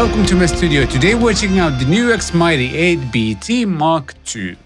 welcome to my studio. Today we're checking out the NUX Mighty 8BT Mark II.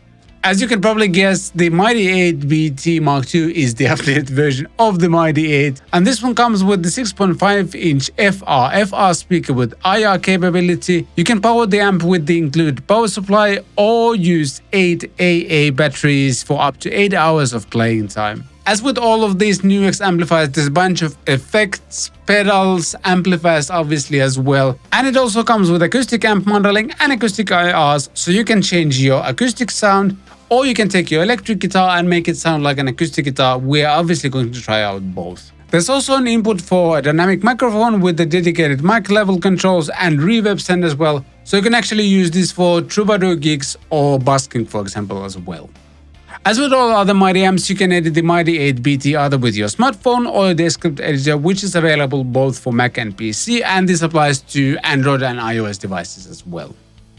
As you can probably guess, the Mighty 8BT Mark II is the updated version of the Mighty 8, and this one comes with the 6.5-inch FRFR speaker with IR capability. You can power the amp with the included power supply or use 8 AA batteries for up to 8 hours of playing time. As with all of these NUX amplifiers, there's a bunch of effects, pedals, amplifiers obviously as well. And it also comes with acoustic amp modeling and acoustic IRs, so you can change your acoustic sound, or you can take your electric guitar and make it sound like an acoustic guitar. We're obviously going to try out both. There's also an input for a dynamic microphone with the dedicated mic level controls and reverb send as well, so you can actually use this for troubadour gigs or busking, for example, as well. As with all other Mighty amps, you can edit the Mighty 8BT either with your smartphone or a desktop editor, which is available both for Mac and PC, and this applies to Android and iOS devices as well.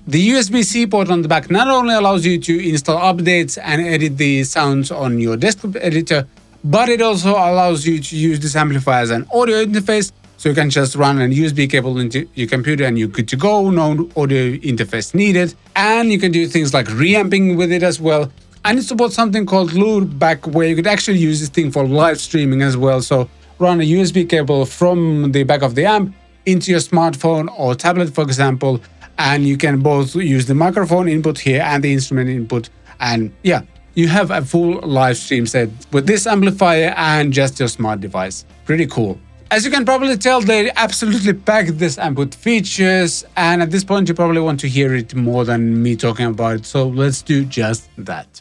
The USB-C port on the back not only allows you to install updates and edit the sounds on your desktop editor, but it also allows you to use this amplifier as an audio interface, so you can just run a USB cable into your computer and you're good to go, no audio interface needed. And you can do things like reamping with it as well. And it supports something called loopback, where you could actually use this thing for live streaming as well. So run a USB cable from the back of the amp into your smartphone or tablet, for example, and you can both use the microphone input here and the instrument input. And yeah, you have a full live stream set with this amplifier and just your smart device. Pretty cool. As you can probably tell, they absolutely packed this amp with features, and at this point you probably want to hear it more than me talking about it, so let's do just that.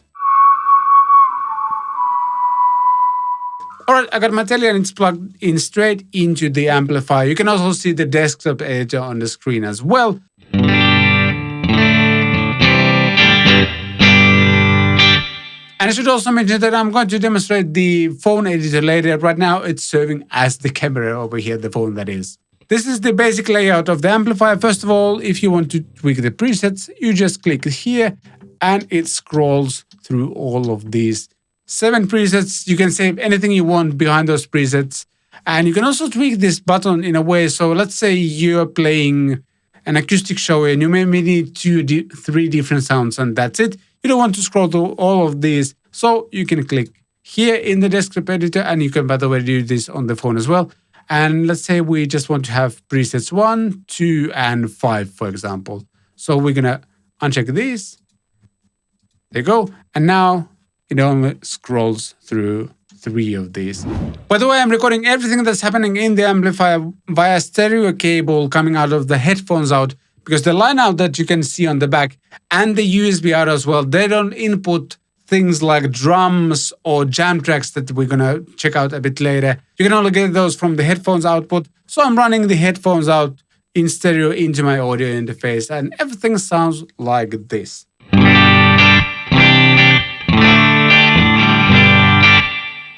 Alright, I got my telly and it's plugged in straight into the amplifier. You can also see the desktop editor on the screen as well. And I should also mention that I'm going to demonstrate the phone editor later. Right now it's serving as the camera over here, the phone that is. This is the basic layout of the amplifier. First of all, if you want to tweak the presets, you just click here and it scrolls through all of these 7 presets. You can save anything you want behind those presets. And you can also tweak this button in a way. So let's say you're playing an acoustic show and you maybe need 3 different sounds and that's it. You don't want to scroll through all of these. So you can click here in the desktop editor, and you can, by the way, do this on the phone as well. And let's say we just want to have presets 1, 2, and 5, for example. So we're going to uncheck these. There you go. And now it only scrolls through 3 of these. By the way, I'm recording everything that's happening in the amplifier via stereo cable coming out of the headphones out, because the line out that you can see on the back and the USB out as well, they don't input things like drums or jam tracks that we're going to check out a bit later. You can only get those from the headphones output. So I'm running the headphones out in stereo into my audio interface, and everything sounds like this.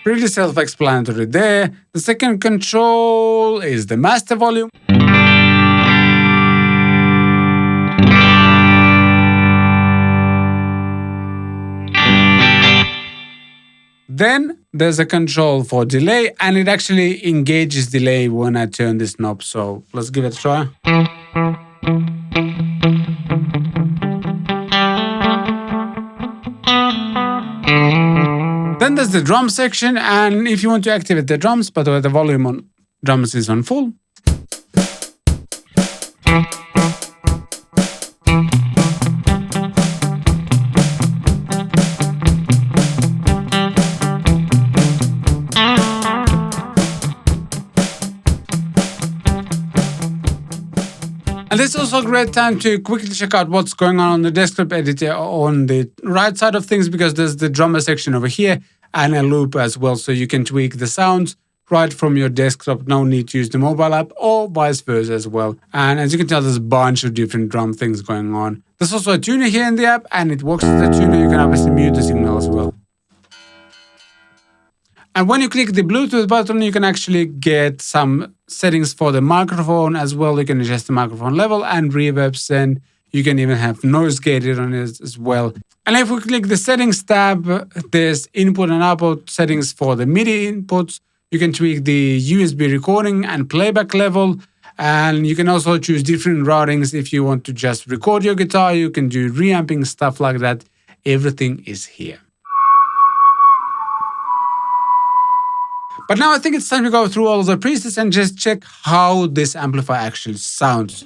Pretty self-explanatory there. The second control is the master volume. Then there's a control for delay, and it actually engages delay when I turn this knob. So let's give it a try. Then there's the drum section, and if you want to activate the drums, by the way, the volume on drums is on full. And this is also a great time to quickly check out what's going on the desktop editor on the right side of things, because there's the drummer section over here and a loop as well, so you can tweak the sounds right from your desktop. No need to use the mobile app, or vice versa as well. And as you can tell, there's a bunch of different drum things going on. There's also a tuner here in the app, and it works as a tuner. You can obviously mute the signal as well. And when you click the Bluetooth button, you can actually get some settings for the microphone as well. You can adjust the microphone level and reverb send. You can even have noise gated on it as well. And if we click the settings tab, there's input and output settings for the MIDI inputs. You can tweak the USB recording and playback level. And you can also choose different routings if you want to just record your guitar. You can do reamping, stuff like that. Everything is here. But now I think it's time to go through all of the presets and just check how this amplifier actually sounds.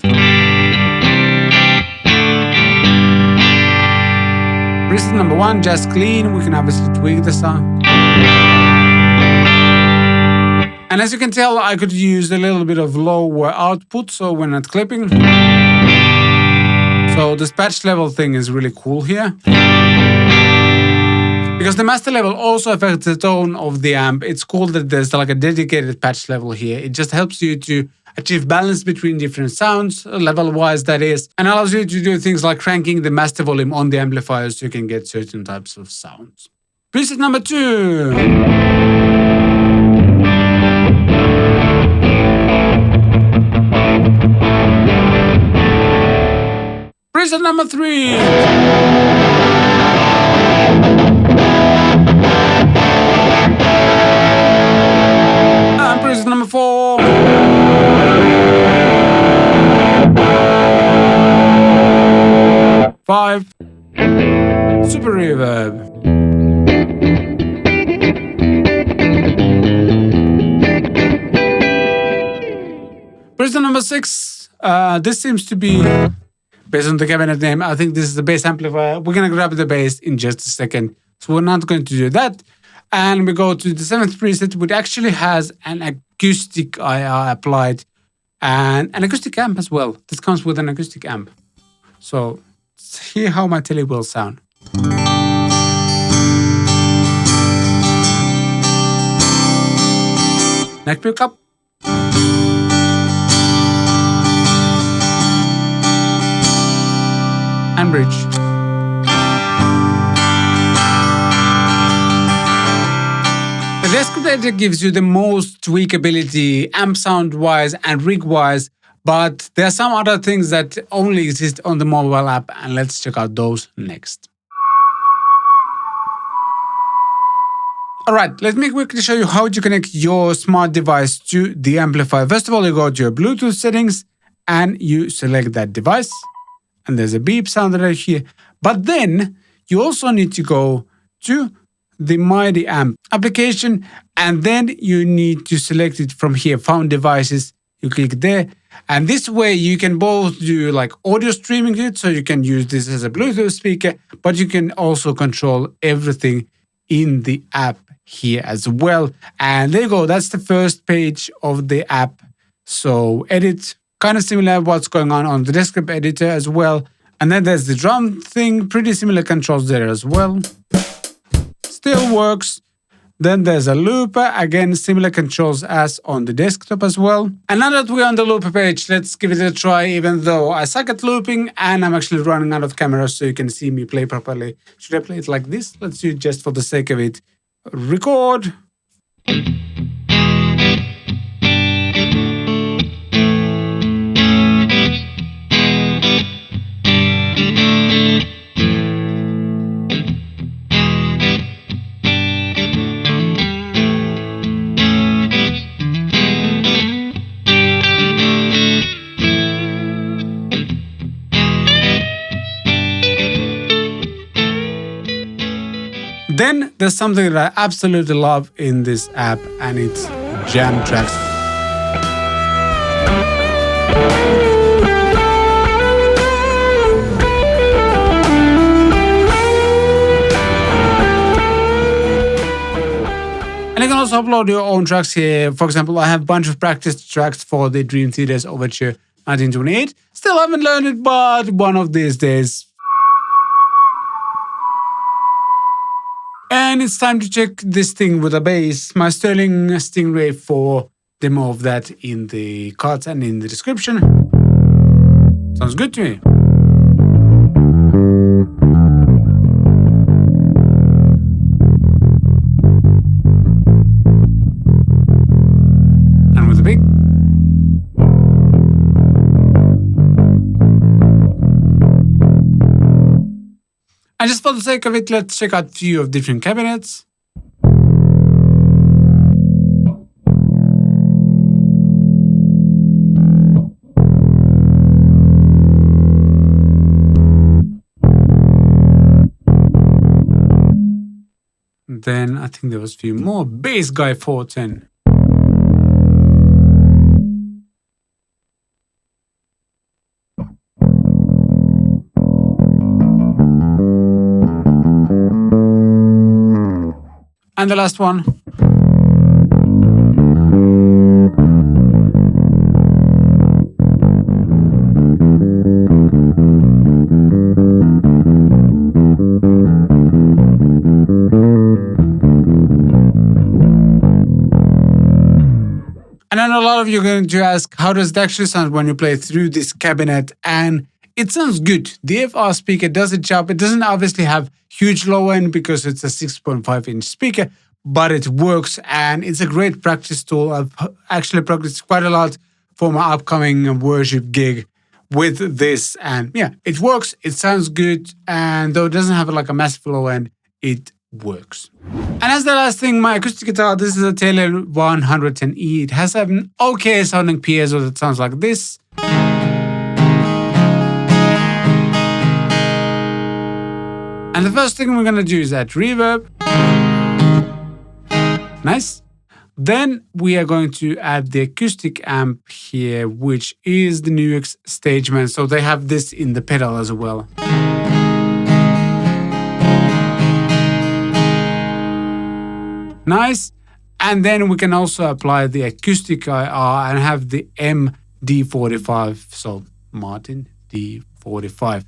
Preset number 1, just clean. We can obviously tweak the sound. And as you can tell, I could use a little bit of lower output, so we're not clipping. So this patch level thing is really cool here. Because the master level also affects the tone of the amp. It's cool that there's like a dedicated patch level here. It just helps you to achieve balance between different sounds, level-wise that is, and allows you to do things like cranking the master volume on the amplifier so you can get certain types of sounds. Preset number 2. Preset number 3. And preset number 4. 5. Super reverb. Preset number 6. This seems to be, based on the cabinet name, I think this is the bass amplifier. We're going to grab the bass in just a second. So we're not going to do that. And we go to the 7th preset, which actually has an acoustic IR applied and an acoustic amp as well. This comes with an acoustic amp. So let's hear how my Tele will sound. Neck pickup. And bridge. The desktop editor gives you the most tweakability amp sound wise and rig wise, but there are some other things that only exist on the mobile app, and let's check out those next. Alright, let me quickly show you how to connect your smart device to the amplifier. First of all, you go to your Bluetooth settings and you select that device. And there's a beep sound right here. But then you also need to go to the Mighty Amp application, and then you need to select it from here, Found Devices. You click there, and this way you can both do like audio streaming to it, so you can use this as a Bluetooth speaker, but you can also control everything in the app here as well. And there you go, that's the first page of the app. So edit. Kind of similar what's going on the desktop editor as well. And then there's the drum thing, pretty similar controls there as well. Still works. Then there's a looper, again, similar controls as on the desktop as well. And now that we're on the looper page, let's give it a try, even though I suck at looping and I'm actually running out of camera so you can see me play properly. Should I play it like this? Let's do it just for the sake of it. Record. Then there's something that I absolutely love in this app, and it's jam tracks. And you can also upload your own tracks here. For example, I have a bunch of practice tracks for the Dream Theater's Overture 1928. Still haven't learned it, but one of these days. And it's time to check this thing with a bass. My Sterling Stingray 4 demo of that in the cards and in the description. Sounds good to me. And with the big. And just for the sake of it, let's check out a few of different cabinets. And then I think there was a few more. Bass Guy 410. And the last one. And I know a lot of you are going to ask, how does it actually sound when you play through this cabinet? And it sounds good. The FR speaker does its job. It doesn't obviously have huge low end because it's a 6.5-inch speaker, but it works and it's a great practice tool. I've actually practiced quite a lot for my upcoming worship gig with this. And yeah, it works. It sounds good. And though it doesn't have like a massive low end, it works. And as the last thing, my acoustic guitar, this is a Taylor 110E. It has an okay sounding piezo that sounds like this. And the first thing we're going to do is add reverb. Nice. Then we are going to add the acoustic amp here, which is the NUX Stageman. So they have this in the pedal as well. Nice. And then we can also apply the Acoustic IR and have the MD45. So Martin D45.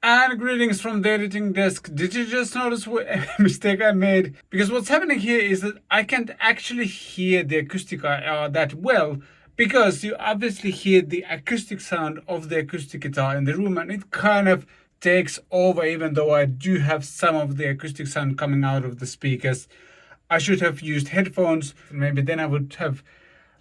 And greetings from the editing desk. Did you just notice what mistake I made? Because what's happening here is that I can't actually hear the acoustic IR that well, because you obviously hear the acoustic sound of the acoustic guitar in the room, and it kind of takes over, even though I do have some of the acoustic sound coming out of the speakers. I should have used headphones. Maybe then I would have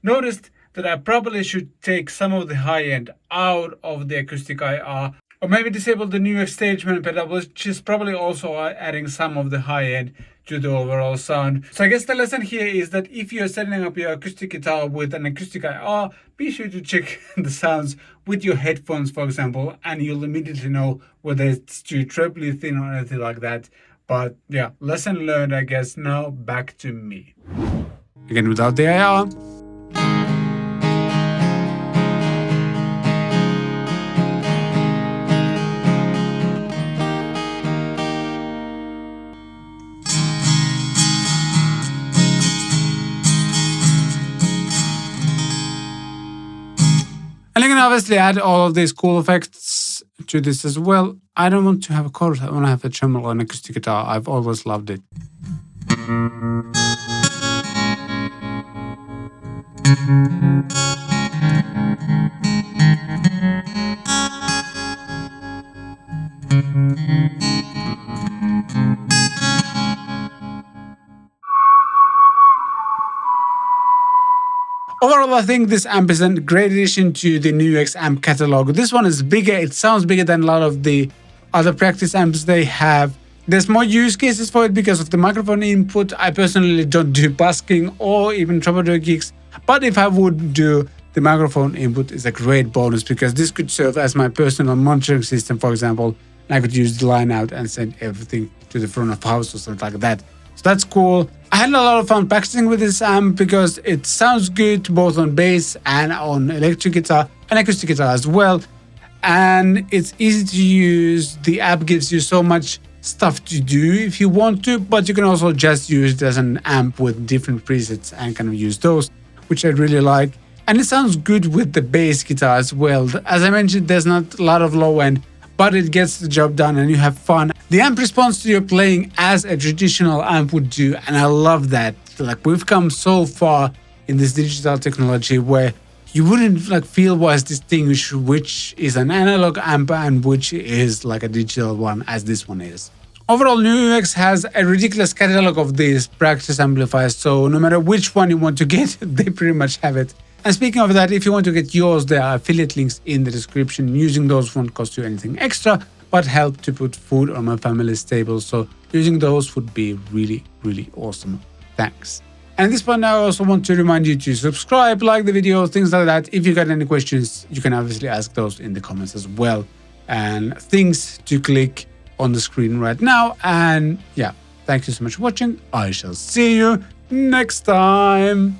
noticed that I probably should take some of the high end out of the acoustic IR. Or maybe disable the NUX Stageman pedal, which is probably also adding some of the high end to the overall sound. So I guess the lesson here is that if you're setting up your acoustic guitar with an acoustic IR, be sure to check the sounds with your headphones, for example, and you'll immediately know whether it's too trebly thin or anything like that. But yeah, lesson learned, I guess. Now back to me. Again, without the IR. And you can obviously add all of these cool effects to this as well. I don't want to have a chorus, I want to have a tremolo on acoustic guitar. I've always loved it. Overall, I think this amp is a great addition to the NUX amp catalog. This one is bigger. It sounds bigger than a lot of the other practice amps they have. There's more use cases for it because of the microphone input. I personally don't do busking or even troubadour gigs, but if I would do, the microphone input is a great bonus because this could serve as my personal monitoring system, for example. And I could use the line out and send everything to the front of house or something like that. So that's cool. I had a lot of fun practicing with this amp because it sounds good both on bass and on electric guitar and acoustic guitar as well. And it's easy to use. The app gives you so much stuff to do if you want to, but you can also just use it as an amp with different presets and kind of use those, which I really like. And it sounds good with the bass guitar as well. As I mentioned, there's not a lot of low end, but it gets the job done and you have fun. The amp responds to your playing as a traditional amp would do, and I love that. Like, we've come so far in this digital technology where you wouldn't like feel wise distinguish which is an analog amp and which is like a digital one, as this one is. Overall, NUX has a ridiculous catalog of these practice amplifiers, so no matter which one you want to get, they pretty much have it. And speaking of that, if you want to get yours, there are affiliate links in the description. Using those won't cost you anything extra, but help to put food on my family's table. So using those would be really, really awesome. Thanks. And at this point, I also want to remind you to subscribe, like the video, things like that. If you got any questions, you can obviously ask those in the comments as well. And things to click on the screen right now. And yeah, thank you so much for watching. I shall see you next time.